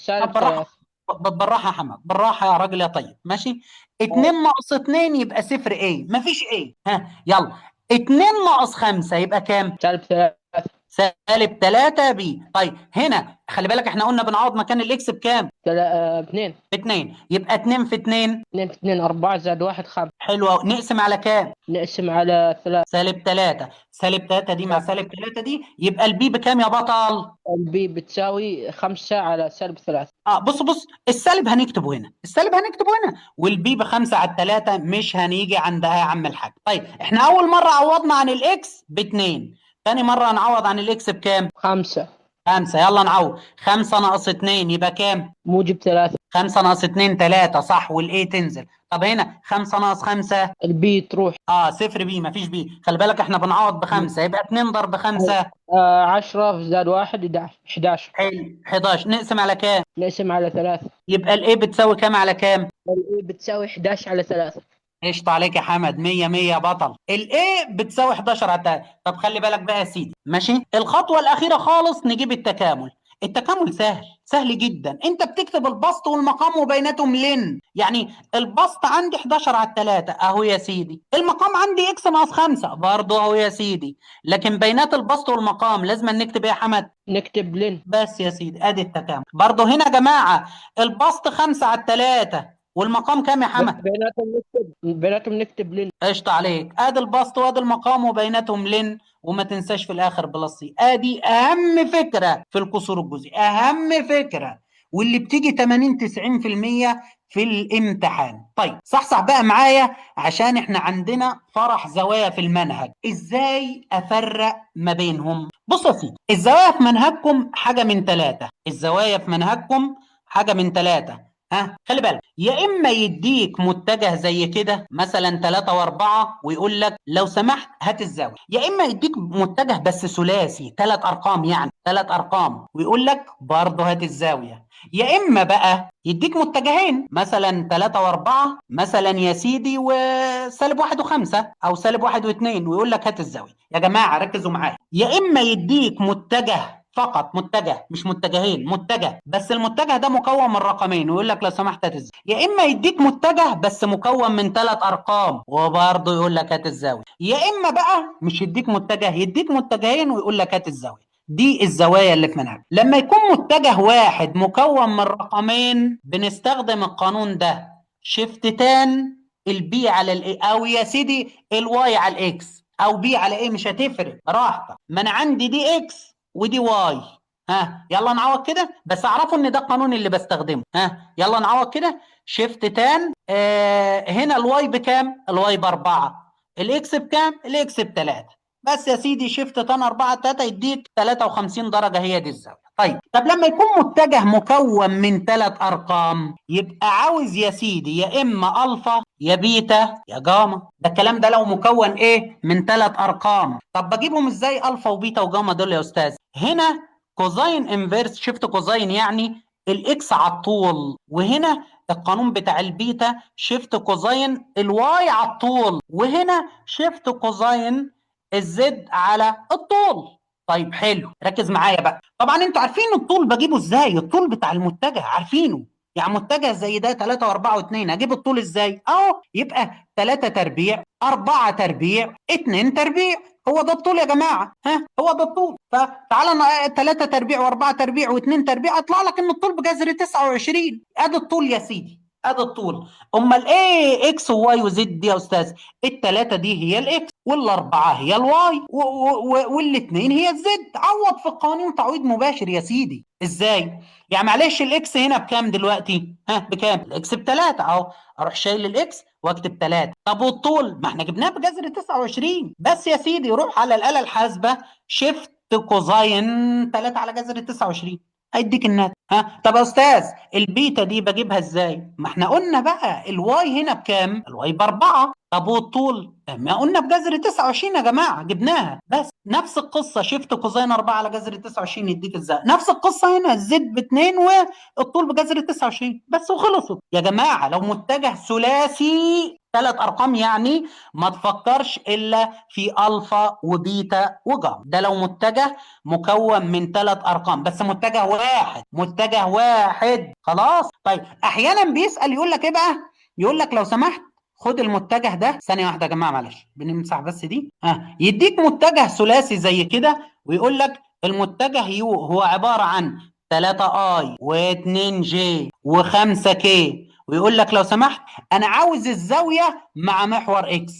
سالب بالراحه 3. بالراحه يا حمد، بالراحه يا راجل يا طيب. ماشي. 2 ناقص 2 يبقى 0 ايه؟ مفيش ايه. ها؟ يلا 2 ناقص 5 يبقى كام؟ سالب 3. سالب 3 بي. طيب هنا خلي بالك احنا قلنا بنعوض مكان الاكس بكام؟ 2. ب2. يبقى 2 في 2. 2 في 2 4 زائد 1 5. حلو أوي. نقسم على كام؟ نقسم على 3. سالب 3. سالب 3 دي مع سالب 3 دي يبقى البي بكام يا بطل؟ البي بتساوي 5 على سالب 3. بص السالب هنكتبه هنا، السالب هنكتبه هنا، والبي ب5 على 3 مش هنيجي عندها يا عم الحاج. طيب احنا اول مره عوضنا عن الاكس ب2، ثاني مره هنعوض عن الاكس بكام؟ 5. 5. يلا نعوض. 5 ناقص 2 يبقى كام؟ موجب 3. 5 ناقص 2 3 صح، والايه تنزل. طب هنا 5 ناقص 5 البي تروح. 0 بي، مفيش بي. خلي بالك احنا بنعوض ب5 يبقى 2 ضرب 5 10 زائد 1 11. حلو 11. نقسم على كام؟ نقسم على 3. يبقى الايه بتساوي كام على كام؟ الاي بتساوي 11 على 3. قشطة عليك يا حمد. 100 100 يا بطل. الايه بتساوي 11 على 3. طب خلي بالك بقى يا سيدي. ماشي. الخطوة الأخيرة خالص نجيب التكامل. التكامل سهل، سهل جدا. انت بتكتب البسط والمقام وبيناتهم لن. يعني البسط عندي 11 على 3 اهو يا سيدي، المقام عندي اكس ناقص 5 برضه اهو يا سيدي، لكن بينات البسط والمقام لازم نكتب ايه يا حمد؟ نكتب لن. بس يا سيدي ادي التكامل. برضه هنا يا جماعة البسط 5 على 3 والمقام كام يا حمد؟ بيناتهم نكتب لن. قشطة عليك. ادي البسط وادي المقام وبيناتهم لن، وما تنساش في الاخر بلس سي. ادي اهم فكرة في الكسور الجزئي، اهم فكرة، واللي بتيجي 80 90% في الامتحان. طيب صحصح بقى معايا عشان احنا عندنا فرح زوايا في المنهج. ازاي افرق ما بينهم؟ بص يا سيدي، الزوايا في منهجكم حاجة من 3. الزوايا في منهجكم حاجة من 3. خلي بالك، يا اما يديك متجه زي كده مثلا 3 و4 ويقول لك لو سمحت هات الزاويه، يا اما يديك متجه بس ثلاثي 3 ارقام، يعني 3 ارقام ويقول لك برضه هات الزاويه، يا اما بقى يديك متجهين مثلا 3 و4 مثلا يا سيدي وسالب 1 و5 او سالب 1 و2 ويقول لك هات الزاويه. يا جماعه ركزوا معايا، يا اما يديك متجه فقط، متجه مش متجهين، متجه بس المتجه ده مكون من رقمين ويقول لك لو سمحت هات الزاويه، يا اما يديك متجه بس مكون من 3 ارقام وبرضه يقول لك هات الزاويه، يا اما بقى مش يديك متجه، يديك متجهين ويقول لك هات الزاويه. دي الزوايا اللي في منهج. لما يكون متجه واحد مكون من رقمين بنستخدم القانون ده، شيفت تان البي على الاي، او يا سيدي الواي على الاكس، او بي على ايه مش هتفرق براحتك، ما انا عندي دي اكس ودي واي. يلا نعوض كده، بس اعرفوا ان ده القانون اللي بستخدمه. يلا نعوض كده. شيفت تان هنا الواي بكام؟ الواي ب4 الاكس بكام؟ الاكس ب3. بس يا سيدي شيفت تان 4 3 يديك 53 درجه، هي دي الزاويه. طيب طب لما يكون متجه مكون من 3 ارقام يبقى عاوز يا سيدي يا اما الفا يا بيتا يا جاما. ده الكلام ده لو مكون ايه؟ من 3 ارقام. طب بجيبهم ازاي الفا وبيتا وجاما دول يا استاذ؟ هنا كوزاين انفيرس شيفت كوزاين يعني الاكس على الطول، وهنا القانون بتاع البيتا شيفت كوزاين الواي على الطول، وهنا شيفت كوزاين الزد على الطول. طيب حلو، ركز معايا بقى. طبعا انتوا عارفين الطول بجيبه ازاي، الطول بتاع المتجه عارفينه. يعني متجه زي ده 3 و4 و2 اجيب الطول ازاي؟ اهو يبقى 3 تربيع 4 تربيع 2 تربيع، هو ده الطول يا جماعه. هو ده الطول. فتعالى 3 تربيع و4 تربيع و2 تربيع اطلع لك ان الطول بجذر 29. ادي الطول يا سيدي، ادي الطول. امال ايه اكس وواي وزد دي يا استاذ؟ الثلاثه دي هي الاكس والاربعه هي الواي والاثنين هي الزد. عوض في القوانين تعويض مباشر يا سيدي. ازاي؟ يعني معلش الاكس هنا بكام دلوقتي؟ بكام؟ الاكس ب3 اهو، اروح شايل الاكس واكتب 3. طب والطول؟ ما احنا جبناه بجذر 29. بس يا سيدي روح على الاله الحاسبه شيفت كوزاين 3 على جذر 29 هيديك الناتج. طب يا استاذ البيتا دي بجيبها ازاي؟ ما احنا قلنا بقى الواي هنا بكام؟ الواي ب4. طب والطول؟ ما قلنا بجذر 29 يا جماعه جبناها. بس نفس القصه شيفت كوزاين 4 على جذر 29 يديك ازاي؟ نفس القصه هنا الزد ب2 والطول بجذر 29 بس وخلصت يا جماعه. لو متجه ثلاثي 3 ارقام يعني ما تفكرش الا في الفا وبيتا وجاما. ده لو متجه مكون من 3 ارقام بس، متجه واحد، متجه واحد. خلاص. طيب احيانا بيسال يقول لك ايه بقى؟ يقول لك لو سمحت خد المتجه ده، ثانيه واحده يا جماعه معلش بنمسح بس دي. يديك متجه ثلاثي زي كده ويقول لك المتجه يو هو عباره عن 3 اي و2 جي و5 كي، ويقول لك لو سمحت انا عاوز الزاويه مع محور اكس.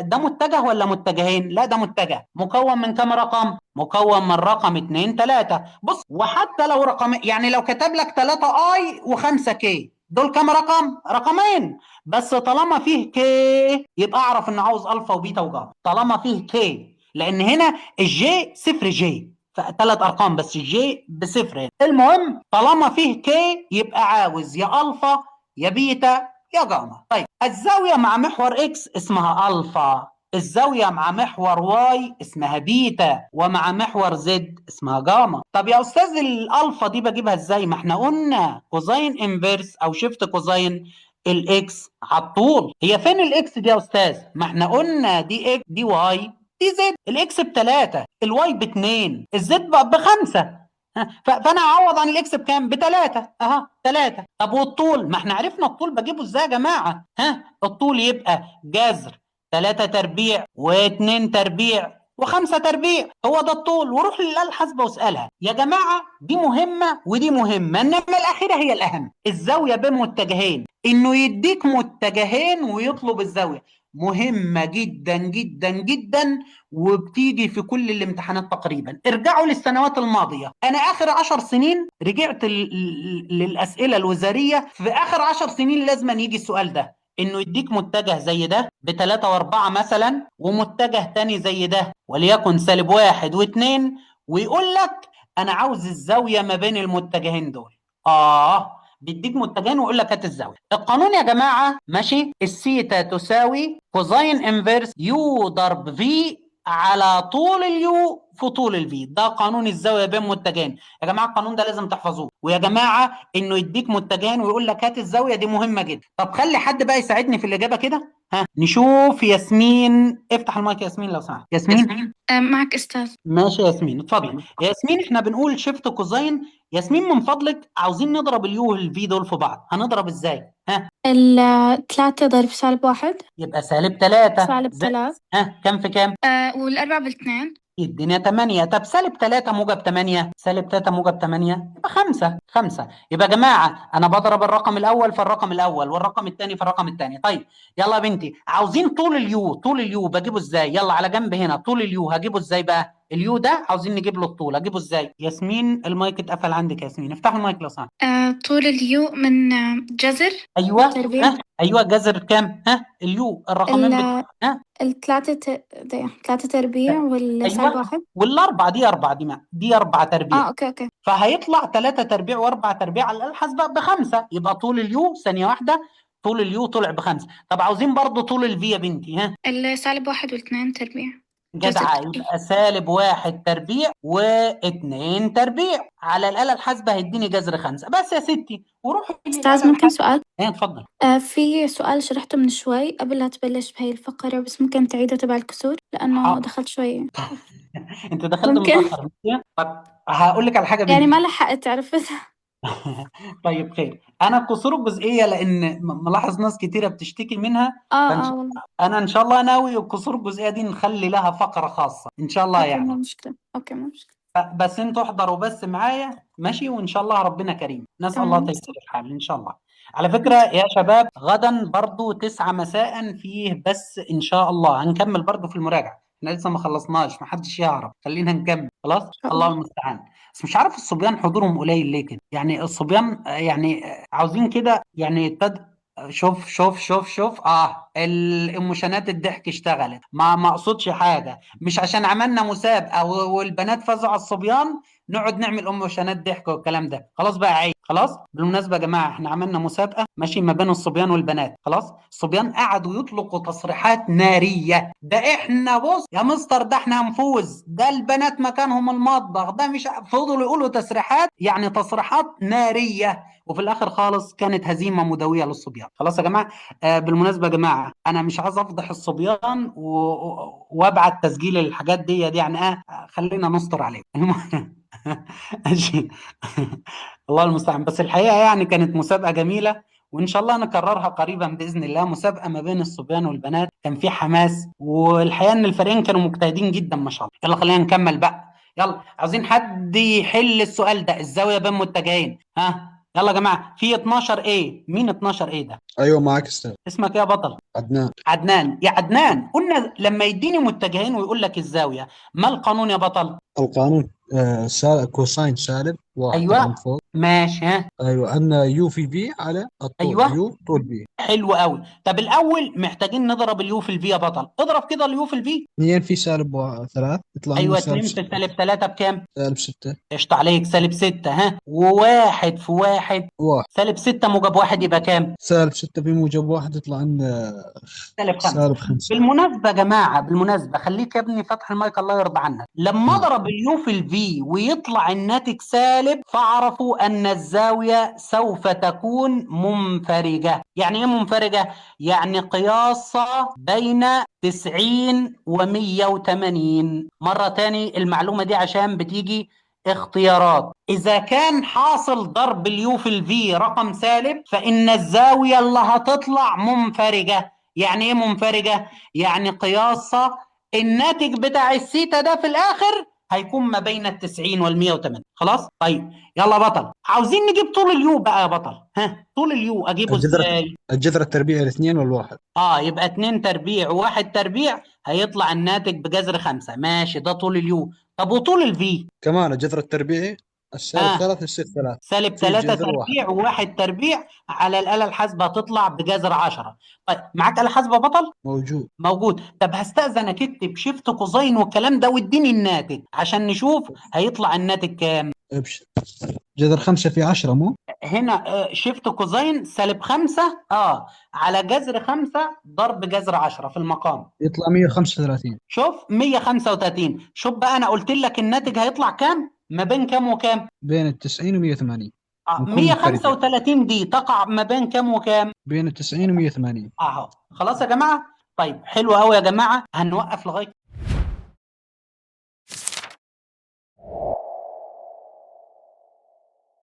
ده متجه ولا متجهين؟ لا ده متجه مكون من كام رقم؟ مكون من رقم 2 3. بص وحتى لو رقم يعني لو كتب لك 3 اي و5 كي دول كام رقم؟ رقمين بس. طالما فيه كي يبقى اعرف ان عاوز الفا وبيتا وجاما. طالما فيه كي لان هنا الجي صفر جي، ف3 ارقام بس الجي بصفر. المهم طالما فيه كي يبقى عاوز يا الفا يا بيتا يا جاما. طيب الزاويه مع محور اكس اسمها الفا، الزاويه مع محور واي اسمها بيتا، ومع محور زد اسمها جاما. طب يا استاذ الالفا دي بجيبها ازاي؟ ما احنا قلنا كوزاين انفيرس او شيفت كوزاين الاكس على الطول. هي فين الاكس دي يا استاذ؟ ما احنا قلنا دي اكس دي واي دي زد. الاكس ب3 الواي ب2 الزد ب5. فانا اعوض عن الاكس بكام؟ ب3 3. طب والطول؟ ما احنا عرفنا الطول بجيبه ازاي يا جماعه. الطول يبقى جذر 3 تربيع و2 تربيع و5 تربيع، هو ده الطول. وروح للآلة الحاسبة واسألها يا جماعة. دي مهمة ودي مهمة، انما الأخيرة هي الأهم. الزاوية بين متجهين، انه يديك متجهين ويطلب الزاوية مهمة جدا جدا جدا، وبتيجي في كل الامتحانات تقريبا. ارجعوا للسنوات الماضية. انا اخر 10 سنين رجعت للأسئلة الوزارية، في اخر 10 سنين لازم يجي السؤال ده، انه يديك متجه زي ده ب3 و4 مثلا، ومتجه تاني زي ده وليكن -1 و2، ويقول لك انا عاوز الزاويه ما بين المتجهين دول. بيديك متجهين ويقول لك هات الزاويه. القانون يا جماعه ماشي، الثيتا تساوي كوزاين انفيرس يو ضرب في على طول اليو في طول الفي. ده قانون الزاويه بين متجهين يا جماعه. القانون ده لازم تحفظوه. ويا جماعه انه يديك متجهين ويقول لك هات الزاويه دي مهمه جدا. طب خلي حد بقى يساعدني في الاجابه كده. نشوف ياسمين. افتح المايك يا ياسمين لو سمحت. ياسمين معك أستاذ. ماشي يا ياسمين اتفضلي. يا ياسمين احنا بنقول شيفت كوزاين. ياسمين من فضلك عاوزين نضرب اليو والفي دول في بعض، هنضرب ازاي؟ 3 ضرب -1 يبقى -3 -3 كم في كام؟ والأربعة ب2 الدنيا 8. طب -3 موجب 8 -3 موجب 8 يبقى 5. يبقى يا جماعه انا بضرب الرقم الاول في الرقم الاول والرقم الثاني في الرقم الثاني. طيب يلا يا بنتي عاوزين طول اليو. طول اليو بجيبه ازاي؟ يلا على جنب هنا طول اليو هجيبه ازاي بقى؟ اليو ده عاوزين نجيب له الطول، اجيبه ازاي؟ ياسمين المايك اتقفل عندك يا ياسمين، افتح المايك لو سمحت. طول اليو من جذر ايوه تربيع ايوه جذر كام؟ اليو الرقمين الثلاثة ثلاثة تربيع والسالب ايوه واحد. والاربعه دي 4 دي 4 تربيع. اوكي. فهيطلع 3 تربيع و4 تربيع على الآلة الحاسبة ب5، يبقى طول اليو ثانية واحدة، طول اليو طلع ب5. طب عاوزين برضو طول الفي يا بنتي. السالب واحد والاثنين تربيع. جدعة، يبقى -1 تربيع و2 تربيع على الآلة الحاسبة هيديني جذر 5 بس يا ستي. وروحي أستاذ ممكن سؤال؟ اتفضل. في سؤال شرحته من شوي قبل لا تبلش بهي الفقرة، بس ممكن تعيده تبع الكسور لأنه دخلت شوي. انت دخلت ممكن. متأخر. طب هقول لك على حاجة يعني بنتي. ما لحقت، عرفت. طيب خير، انا الكسور الجزئيه لان ملاحظ ناس كتيره بتشتكي منها. والله. انا ان شاء الله ناوي الكسور الجزئيه دي نخلي لها فقره خاصه ان شاء الله. أوكي، يعني مو مشكلة. أوكي، مو مشكلة. بس انتوا احضروا بس معايا ماشي، وان شاء الله ربنا كريم، نسال الله تيسير الحال ان شاء الله. على فكره يا شباب، غدا برضو 9 مساء فيه بس ان شاء الله هنكمل برضو في المراجعه، احنا لسه ما خلصناش، ما حدش يعرف، خلينا نكمل خلاص. الله المستعان. بس مش عارف الصبيان حضورهم قليل ليه كده، يعني الصبيان يعني عاوزين كده يعني شوف شوف شوف شوف الايموشنات الضحك اشتغلت، ما اقصدش حاجه، مش عشان عملنا مسابقه والبنات فازوا على الصبيان نقعد نعمل ايموشنات ضحك والكلام ده، خلاص بقى عيب خلاص. بالمناسبه يا جماعه، احنا عملنا مسابقه ماشي ما بين الصبيان والبنات، خلاص الصبيان قعدوا يطلقوا تصريحات ناريه، ده احنا بص يا مستر ده احنا هنفوز، ده البنات مكانهم المطبخ، ده مش فضلوا يقولوا تصريحات، يعني تصريحات ناريه، وفي الاخر خالص كانت هزيمه مدويه للصبيان. خلاص يا جماعه. بالمناسبه يا جماعه، انا مش عايز افضح الصبيان وابعت تسجيل الحاجات دي يعني خلينا نستر عليهم. ماشي. الله المستعان. بس الحقيقه يعني كانت مسابقه جميله، وان شاء الله نكررها قريبا باذن الله، مسابقه ما بين الصبيان والبنات، كان في حماس، والحقيقه ان الفريقين كانوا مجتهدين جدا ما شاء الله. يلا خلينا نكمل بقى. يلا عاوزين حد يحل السؤال ده، الزاويه بين متجهين. يلا يا جماعه، في 12 ايه، مين 12 ايه ده؟ ايوه معاك استاذ. اسمك ايه يا بطل؟ عدنان. عدنان. يا عدنان، قلنا لما يديني متجهين ويقول لك الزاويه، ما القانون يا بطل؟ القانون كوساين سالب واحد ايوه طبعا فوق. ماشي. ايوه ان يو في بي على الطول. ايوه يو طول بي. حلو قوي. طب الاول محتاجين نضرب اليو في الفي يا بطل، اضرب كده اليو في الفي. 2 في سالب 3 يطلع لنا ايوه سالب 2 في 6. سالب 3 بكام؟ سالب 6. قشطة عليك، سالب 6. وواحد في واحد سالب 6 موجب 1 يبقى كام؟ سالب 6 في موجب 1 يطلع لنا سالب 5. سالب 5. بالمناسبة يا جماعة، بالمناسبة خليك يا ابني فاتح المايك الله يرضى عنك، لما اضرب اليو في الفي ويطلع الناتج سالب، فاعرفوا ان الزاوية سوف تكون منفرجة. يعني ايه منفرجة؟ يعني قياسة بين 90 و180. مرة تاني المعلومة دي عشان بتيجي اختيارات. إذا كان حاصل ضرب اليو في الفي رقم سالب، فإن الزاوية اللي هتطلع منفرجة. يعني إيه منفرجة؟ يعني قياسة الناتج بتاع السيتا ده في الآخر هيكون ما بين 90 وال180. خلاص؟ طيب يلا بطل، عاوزين نجيب طول اليو بقى يا بطل. طول اليو أجيبه إزاي؟ الجذر التربيعي الاثنين والواحد. يبقى 2 تربيع و1 تربيع هيطلع الناتج بجذر 5. ماشي، ده طول اليو. طب وطول الفي؟ كمان الجذر التربيعي السالب 3 يصير 3. سالب 3 تربيع و1 تربيع على الآلة الحاسبة هتطلع بجذر 10. طيب معاك آلة حاسبة بطل؟ موجود. طب هستأذنك اكتب شيفت كوزين والكلام ده واديني الناتج عشان نشوف هيطلع الناتج كام. ابشر. جذر 5 في 10 مو؟ هنا شيفت كوزين سالب 5 على جذر 5 ضرب جذر 10 في المقام يطلع 135. شوف 135. شوف بقى انا قلت لك الناتج هيطلع كام؟ ما بين كام وكام؟ بين 90 و 180. 135 دي تقع ما بين كام وكام؟ بين 90 و 180. خلاص يا جماعه. طيب حلو قوي يا جماعه، هنوقف لغايه